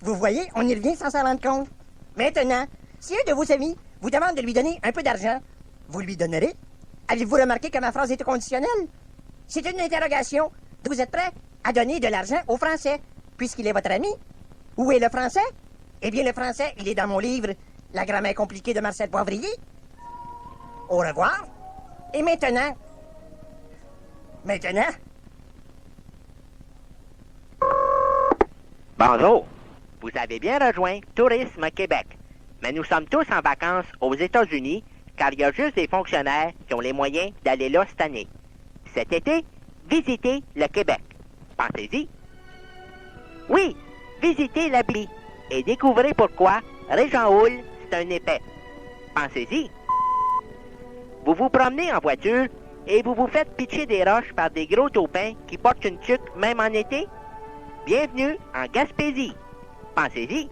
Vous voyez, on y revient sans s'en rendre compte. Maintenant, si un de vos amis vous demande de lui donner un peu d'argent, vous lui donnerez? Avez-vous remarqué que ma phrase est conditionnelle? C'est une interrogation. Vous êtes prêt à donner de l'argent au Français, puisqu'il est votre ami? Où est le Français? Eh bien, le Français, il est dans mon livre « La grammaire compliquée de Marcel Poivrier ». Au revoir. Et maintenant... Bonjour. Vous avez bien rejoint Tourisme Québec. Mais nous sommes tous en vacances aux États-Unis, car il y a juste des fonctionnaires qui ont les moyens d'aller là cette année. Cet été, visitez le Québec. Pensez-y. Oui, visitez l'Abitibi et découvrez pourquoi Régent Houle, c'est un épais. Pensez-y. Vous vous promenez en voiture et vous vous faites pitcher des roches par des gros taupins qui portent une tuque même en été? Bienvenue en Gaspésie. Pensez-y.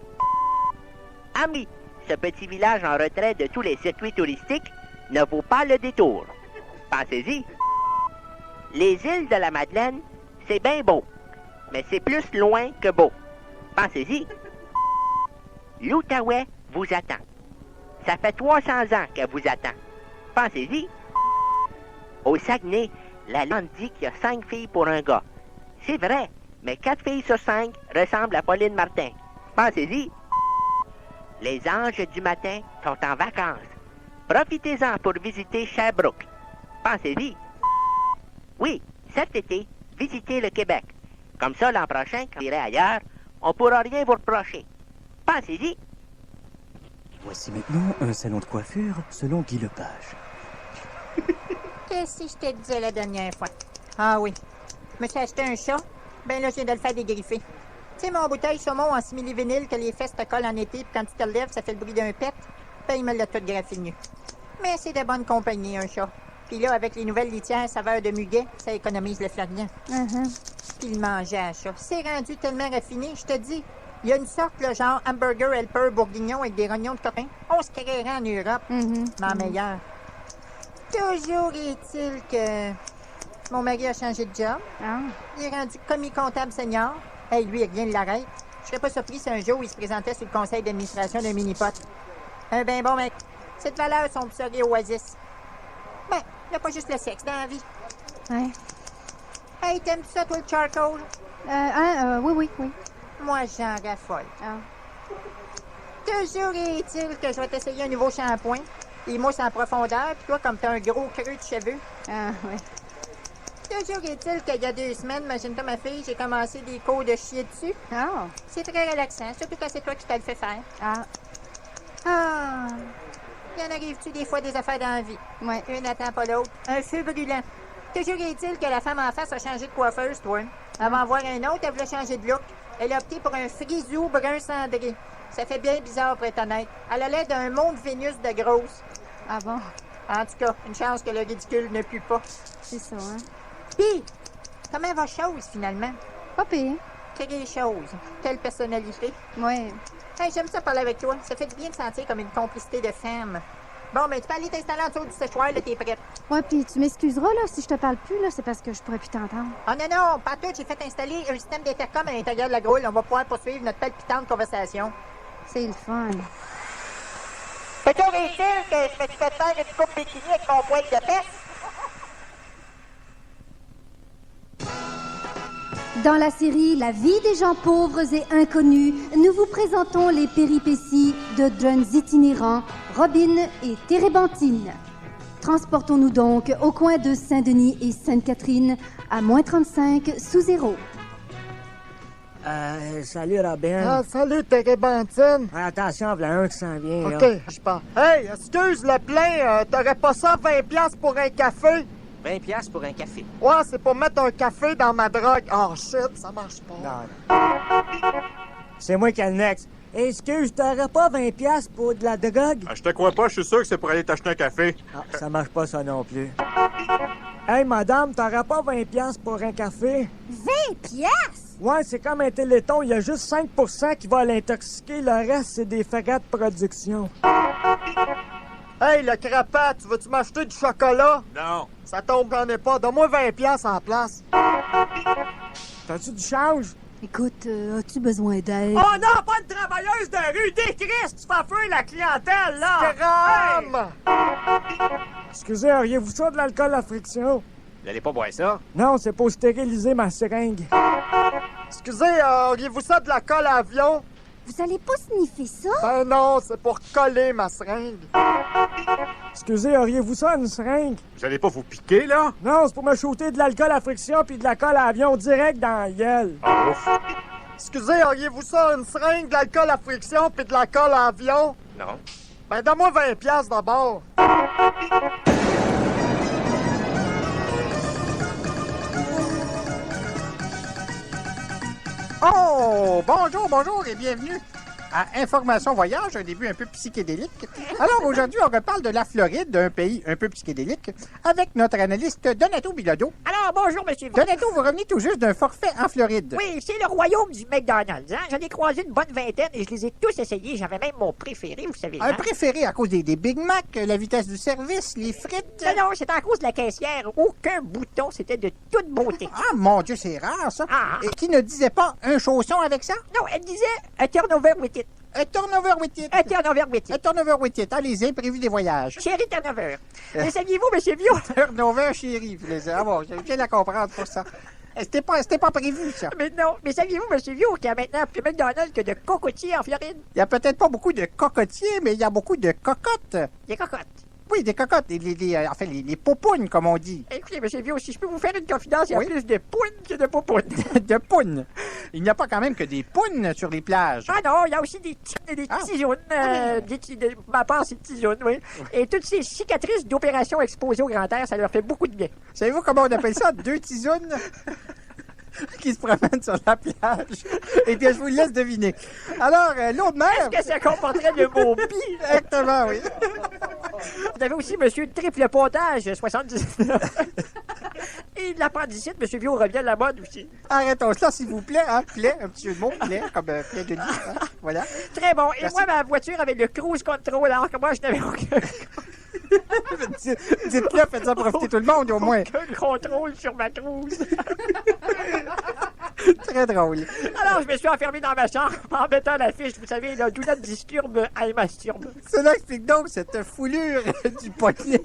Ami, ce petit village en retrait de tous les circuits touristiques ne vaut pas le détour. Pensez-y. Les îles de la Madeleine, c'est bien beau, mais c'est plus loin que beau. Pensez-y. L'Outaouais vous attend. Ça fait 300 ans qu'elle vous attend. Pensez-y. Au Saguenay, la lande dit qu'il y a 5 filles pour un gars. C'est vrai, mais 4 filles sur 5 ressemblent à Pauline Martin. Pensez-y. Les anges du matin sont en vacances. Profitez-en pour visiter Sherbrooke. Pensez-y. Oui, cet été, visitez le Québec. Comme ça, l'an prochain, quand vous irez ailleurs, on ne pourra rien vous reprocher. Pensez-y. Voici maintenant un salon de coiffure selon Guy Lepage. Qu'est-ce que je te disais la dernière fois? Ah oui. Je me suis acheté un chat. Ben là, je viens de le faire dégriffer. Tu sais, mon bouteille saumon en simili-vinyle que les fesses te collent en été, puis quand tu te lèves, ça fait le bruit d'un pet. Ben, il me l'a tout graffiné. Mais c'est de bonne compagnie, un chat. Puis là, avec les nouvelles litières saveur de muguet, ça économise le flagnan. Puis le manger à chat. C'est rendu tellement raffiné, je te dis. Il y a une sorte, là, genre hamburger helper bourguignon avec des rognons de copain. On se créerait en Europe, mais en meilleur. Toujours est-il que mon mari a changé de job. Il est rendu commis comptable senior. Hey, lui, rien ne l'arrête. Je serais pas surpris si un jour il se présentait sur le conseil d'administration d'un mini-pot. Un ben bon mec. Cette valeur son pseudo oasis. Ben, il n'y a pas juste le sexe dans la vie. Ouais. Hey, t'aimes ça, toi, le charcoal? Oui. Moi, j'en raffole. Toujours est-il que je vais t'essayer un nouveau shampoing. Il mousse en profondeur, puis toi, comme t'as un gros creux de cheveux. Ouais. Toujours est-il qu'il y a 2 semaines, imagine-toi ma fille, j'ai commencé des cours de chier dessus. C'est très relaxant, surtout quand c'est toi qui te le fais faire. Y en arrive-tu des fois des affaires dans la vie? Ouais. Une attend pas l'autre. Un feu brûlant. Toujours est-il que la femme en face a changé de coiffeuse, toi. Avant de voir un autre, elle voulait changer de look. Elle a opté pour un frisou brun cendré. Ça fait bien bizarre, pour être honnête. Elle a l'air d'un monde Vénus de grosse. Ah bon? En tout cas, une chance que le ridicule ne pue pas. C'est ça, hein? Pis, comment va chose, finalement? Pas pire. Quelle chose? Quelle personnalité? Ouais. Hey, j'aime ça parler avec toi. Ça fait du bien de sentir comme une complicité de femme. Bon, ben, tu peux aller t'installer en dessous du séchoir, là, t'es prête. Ouais, puis tu m'excuseras, là, si je te parle plus, là, c'est parce que je pourrais plus t'entendre. Oh non, pas tout. J'ai fait installer un système d'intercom à l'intérieur de la groule. On va pouvoir poursuivre notre palpitante conversation. C'est le fun. Peut-être est-il que je me suis fait faire une coupe bikini avec mon poil de peste? Dans la série La vie des gens pauvres et inconnus, nous vous présentons les péripéties de jeunes itinérants, Robin et Térébenthine. Transportons-nous donc au coin de Saint-Denis et Sainte-Catherine à -35 sous zéro. Salut, Robin. Ah, salut, Térébenthine. Attention, voilà un qui s'en vient, là. OK, je pars. Hey, excuse le plein, t'aurais pas ça 20$ pour un café? 20$ pour un café. Ouais, c'est pour mettre un café dans ma drogue. Oh, shit, ça marche pas. Non. C'est moi qui ai le next. Excuse, t'aurais pas 20$ pour de la drogue? Ah, je te crois pas, je suis sûr que c'est pour aller t'acheter un café. Ah, ça marche pas, ça non plus. Hey, madame, t'aurais pas 20$ pour un café? 20$? Ouais, c'est comme un téléthon, il y a juste 5% qui va l'intoxiquer, le reste, c'est des frais de production. Hey, le crapet, tu veux-tu m'acheter du chocolat? Non. Ça tombe, j'en ai pas. Donne-moi 20$ en place. T'as-tu du change? Écoute, as-tu besoin d'aide? Oh non, pas de travailleuse de rue! Des Christ, tu fais fuir la clientèle, là! Crame! Hey! Excusez, auriez-vous ça de l'alcool à friction? Vous allez pas boire ça? Non, c'est pour stériliser ma seringue. Excusez, auriez-vous ça de la colle à avion? Vous allez pas sniffer ça? Ben non, c'est pour coller ma seringue. Excusez, auriez-vous ça, une seringue? Vous allez pas vous piquer, là? Non, c'est pour me shooter de l'alcool à friction puis de la colle à avion direct dans la gueule. Ah, ouf. Excusez, auriez-vous ça, une seringue, de l'alcool à friction puis de la colle à avion? Non. Ben donne-moi 20$ d'abord. Oh, bonjour et bienvenue à Information Voyage, un début un peu psychédélique. Alors aujourd'hui, on reparle de la Floride, d'un pays un peu psychédélique, avec notre analyste Donato Bilodeau. Alors, bonjour, monsieur. Donato, vous revenez tout juste d'un forfait en Floride. Oui, c'est le royaume du McDonald's. Hein? J'en ai croisé une bonne vingtaine et je les ai tous essayés. J'avais même mon préféré, vous savez. Un préféré à cause des Big Mac, la vitesse du service, les frites. Non, c'était à cause de la caissière. Aucun bouton, c'était de toute beauté. Ah, mon Dieu, c'est rare, ça. Ah. Et qui ne disait pas un chausson avec ça? Non, elle disait a turnover with it. Un turnover with it. Un turnover with it. Un turnover with it. Allez, imprévus des voyages. Chérie turnover. Mais saviez-vous, monsieur Bio? Turnover, chérie. Ah bon, je viens de la comprendre pour ça. C'était pas prévu, ça. Mais non. Mais saviez-vous, monsieur Bio, qu'il y a maintenant plus McDonald's que de cocotiers en Floride? Il y a peut-être pas beaucoup de cocotiers, mais il y a beaucoup de cocottes. Des cocottes. Oui, des cocottes. Les popounes, comme on dit. Écoutez, monsieur Bio, si je peux vous faire une confidence, il y a Oui? plus de pounes que de popounes. De pounes. Il n'y a pas quand même que des pounes sur les plages. Ah non, il y a aussi des tisounes. Ma part, c'est tisounes, oui. Et toutes ces cicatrices d'opérations exposées au grand air, ça leur fait beaucoup de bien. Savez-vous comment on appelle ça? Deux tisounes qui se promènent sur la plage. Eh bien, je vous laisse deviner. Alors, l'eau de mer... Est-ce que ça comporterait le mot bi? Exactement, oui. Vous avez aussi monsieur Triple Pontage, 79. Et de l'appendicite, monsieur Bio revient à la mode aussi. Arrêtons cela, s'il vous plaît. Hein? Plaît, un petit jeu de mots, plaît, comme plaît de lit. Hein? Voilà. Très bon. Et Merci. moi, ma voiture avait le cruise control, alors que moi, je n'avais aucun... Dites-le, faites ça profiter tout le monde, au moins. Aucun contrôle sur ma cruise. Très drôle. Alors, je me suis enfermé dans ma chambre en mettant l'affiche, vous savez, là, do not disturb, I masturbe. Cela explique donc cette foulure du poignet.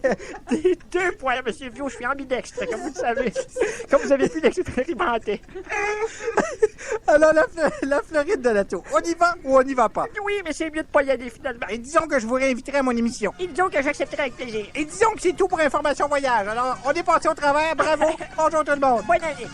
Des deux points, monsieur Bio, je suis ambidextre, comme vous le savez. Comme vous avez pu l'expérimenter. Alors, la Floride de la Tour. On y va ou on n'y va pas? Oui, mais c'est mieux de pas y aller, finalement. Et disons que je vous réinviterai à mon émission. Et disons que j'accepterai avec plaisir. Et disons que c'est tout pour Information Voyage. Alors, on est passé au travers. Bravo. Bonjour tout le monde. Bonne année.